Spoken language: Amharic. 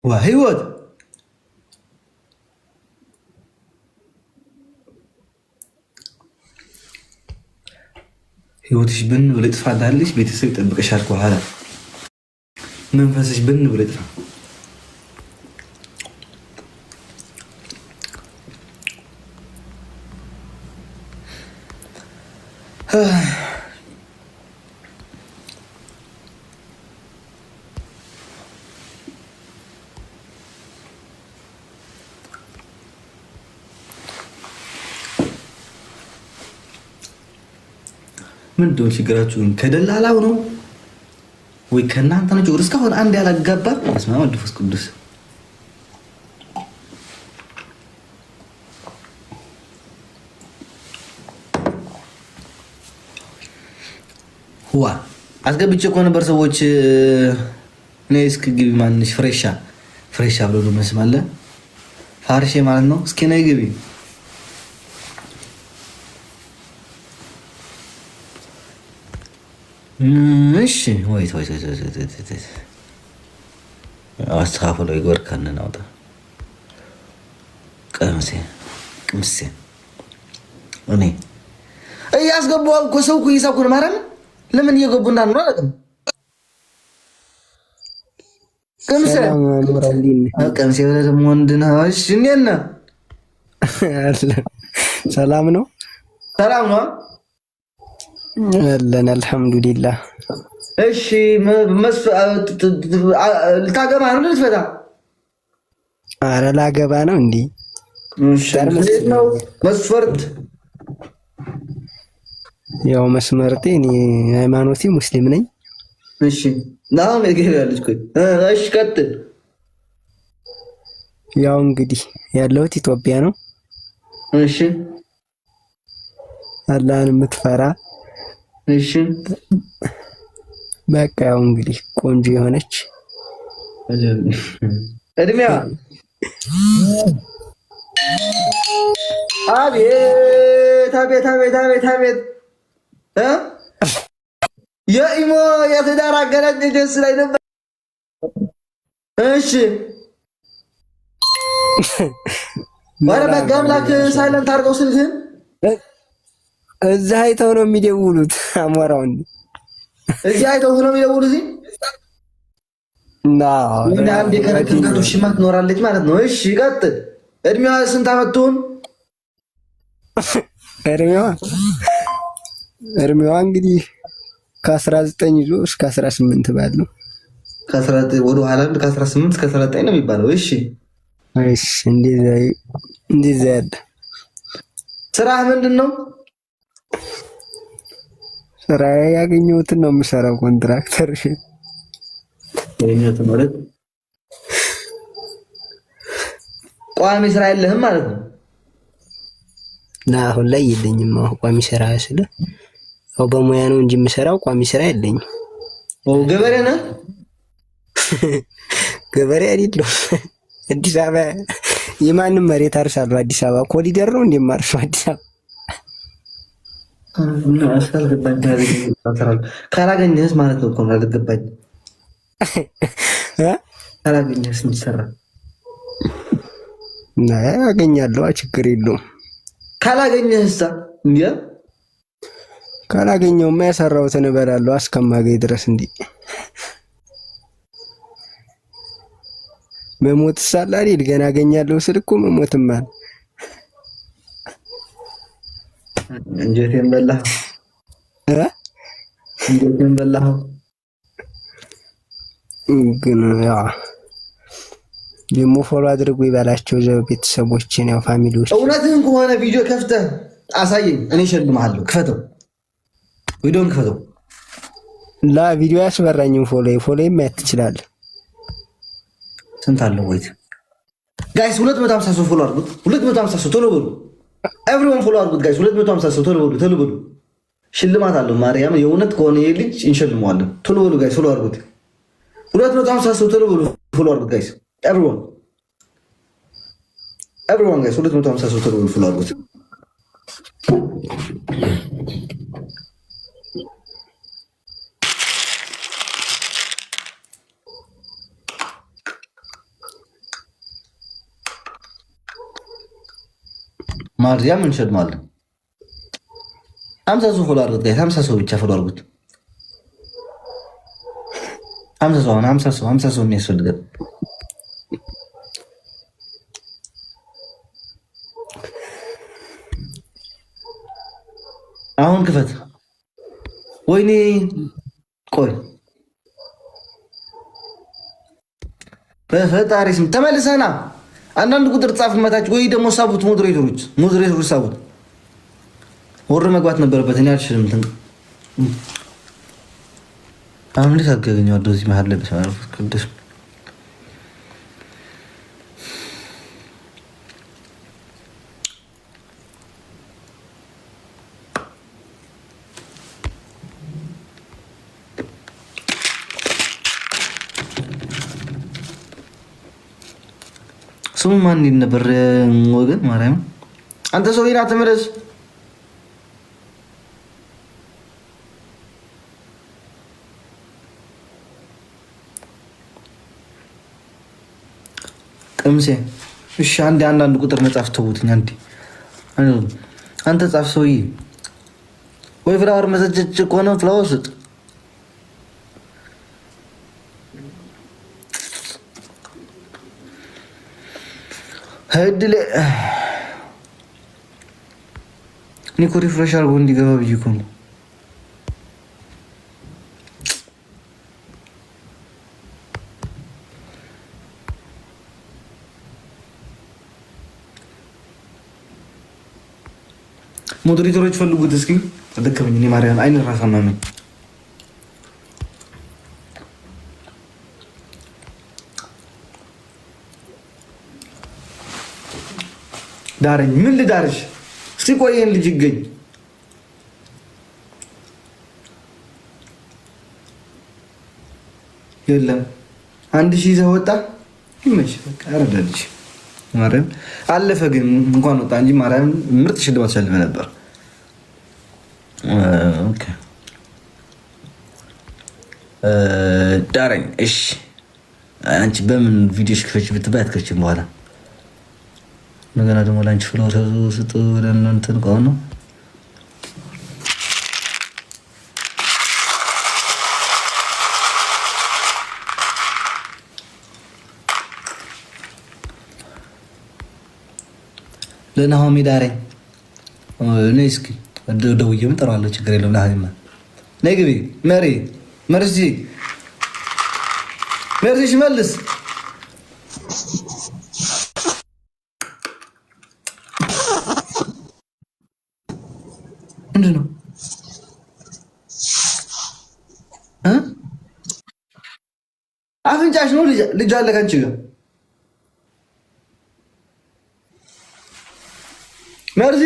وهيوت ህይወትሽ ብን ብሎ ይጥፋ እንዳለሽ ቤተሰብ ይጠብቅሻል ከኋላ መንፈስሽ ብን ብሎ ይጥፋ። ምንድነው ችግራችሁ? ከደላላው ነው ወይ ከእናንተ ነው ችግር? እስካሁን አንድ ያላጋባ በስመ አብ ወመንፈስ ቅዱስ። ዋ አስገብቼ እኮ ነበር ሰዎች እኔ እስኪ ግቢ ማንሽ ፍሬሻ ብሎ ነው መስማለ ፋርሼ ማለት ነው። እስኪ ነይ ግቢ እሺ ወይት አስተካክሎ ይጎር ከነናውጣ ቅምሴ እኔ እያስገባው እኮ ሰው እኮ እየሳኩ ነው። ማርያም ለምን እየገቡ እንዳሉ አላውቅም። ቅምሴ ደግሞ ወንድ ነው። እሺ እንዴት ነህ? ሰላም ነው። ሰላም ነው አለን አልሐምዱሊላህ። እሺ ልታገባ ነው ልትፈታ? ኧረ ላገባ ነው። እንዴ ነው መስፈርት? ያው መስመርቴ እኔ ሃይማኖቴ ሙስሊም ነኝ። እሺ ናም ያለች ቆይ እሺ ቀጥል። ያው እንግዲህ ያለሁት ኢትዮጵያ ነው። እሺ አላህን የምትፈራ እሺ በቃ ያው እንግዲህ ቆንጆ የሆነች እድሜዋ አቤት የኢሞ የትዳር አገናኝ ደስ ላይ ነበር። እሺ ወረ በጋምላክ ሳይለንት አድርገው ስልክህን እዛ አይተው ነው የሚደውሉት። አሞራውን እዚህ አይተው ነው የሚደውሉት። እዚህ እና አንዴ ከረከንቱ ሽማ ትኖራለች ማለት ነው። እሺ ቀጥል። እድሜዋ ስንት ዓመት ትሆን? እድሜዋ እንግዲህ ከ19 ይዞ እስከ 18 ባለው ከ19 ወደ ኋላ ከ18 እስከ 19 ነው የሚባለው። እሺ እንደዛ ያለ ስራህ ምንድን ነው? ስራ ያገኘሁትን ነው የምሰራው። ኮንትራክተር ያገኘሁትን ማለት ቋሚ ስራ የለህም ማለት ነው? አሁን ላይ የለኝም። ቋሚ ስራ ስለ ያው በሙያ ነው እንጂ የምሰራው ቋሚ ስራ የለኝም። ገበሬ ነህ? ገበሬ አይደለሁም። አዲስ አበባ የማንም መሬት አርሳለሁ። አዲስ አበባ ኮሊደር ነው እንደማርሰው አዲስ አበባ ካላገኘህስ ማለት ነው እኮ አልገባኝ። ካላገኘህስ ምትሰራ? አገኛለሁ፣ ችግር የለውም። ካላገኘህሳ? እንዴ ካላገኘውማ የሰራሁትን እበላለሁ እስከማገኝ ድረስ። እንዴ መሞት ሳለ አይደል ገና አገኛለሁ ስል እኮ መሞትማ እንጀቴን በላህ እንጀቴን በላህ። ግን ያው ደግሞ ፎሎ አድርጉ ይባላቸው ቤተሰቦችን ያው ፋሚሊዎች። እውነትህን ከሆነ ቪዲዮ ከፍተህ አሳየኝ፣ እኔ እሸልምሃለሁ። ክፈተው፣ ቪዲዮን ክፈተው። ላ ቪዲዮ ያስበራኝም ፎሎ ማየት ትችላለህ። ስንት አለው? ወይት ጋይስ 250 ሰው ፎሎ አድርጉት። 250 ሰው ቶሎ በሉ። ኤቭሪዋን ፎሎ አድርጉት ጋይስ። 250 ሰው ቶሎ በሉ። ሽልማት አለው። ማርያም የእውነት ከሆነ ይሄ ልጅ እንሸልመዋለን። ቶሎ በሉ ጋይስ፣ ፎሎ አድርጉት። 250 ሰው ቶሎ በሉ፣ ፎሎ አድርጉት ጋይስ። ኤቭሪዋን ጋይስ 250 ሰው ቶሎ በሉ፣ ፎሎ አድርጉት። ማርያም እንሸልማለን። 50 ሰው ፎሎ አድርጉት ጋይስ። 50 ሰው ብቻ ፎሎ አድርጉት። 50 ሰው 50 ሰው የሚያስፈልገን አሁን ክፈት። ወይኔ ቆይ በፈጣሪ ስም ተመልሰና አንዳንድ ቁጥር ጻፍ መታች ወይ ደግሞ ሳቡት። ሞዴሬተሮች ሳቡት። ወር መግባት ነበረበት። እኔ አልችልም። አሁን እንዴት አገኘው እንደዚህ መሀል ላይ በሰማያዊ ቅዱስ ስሙ ማን ነበር? ወገን ማርያም አንተ ሰው ይና ተመለስ። ቅምሴ እሺ፣ አንዳንድ ቁጥር መጻፍ ተውትኝ። አንተ ጻፍ ሰውዬ። ወይ ፍላወር መሰጨጭ ከሆነ ፍላወር ስጥ። ህድል እኔ እኮ ሪፍሬሽ አድርጎ እንዲገባ ብዬ እኮ ነው። ሞዴሬተሮች ፈልጉት እስኪ። ደከመኝ እኔ ማርያም አይን ራስ አመመኝ። ዳረኝ። ምን ልዳርሽ? እስቲ ቆየን ልጅ ይገኝ የለም 1000 ይዘህ ወጣ። ይመች በቃ አረዳልሽ። ማርያም አለፈ ግን እንኳን ወጣ እንጂ ማርያም ምርጥ ሽልማት ሸልመ ነበር። ኦኬ ዳረኝ። እሺ አንቺ በምን ቪዲዮሽ ክፈች ብትባይ አትከፍችም በኋላ እንደገና ደግሞ ላንቺ ፍላወር ስጥ ብለን እንትን ከሆነ ለናሆሚ ዳረኝ። ነይ እስኪ ደውዬ እጠራዋለሁ። ችግር የለውም። ናሆሚ ነይ ግቢ። መርሲ መልስ ምንድን ነው? አፍንጫሽ ነው ልጅ አለ ከአንቺ ጋር መርዚ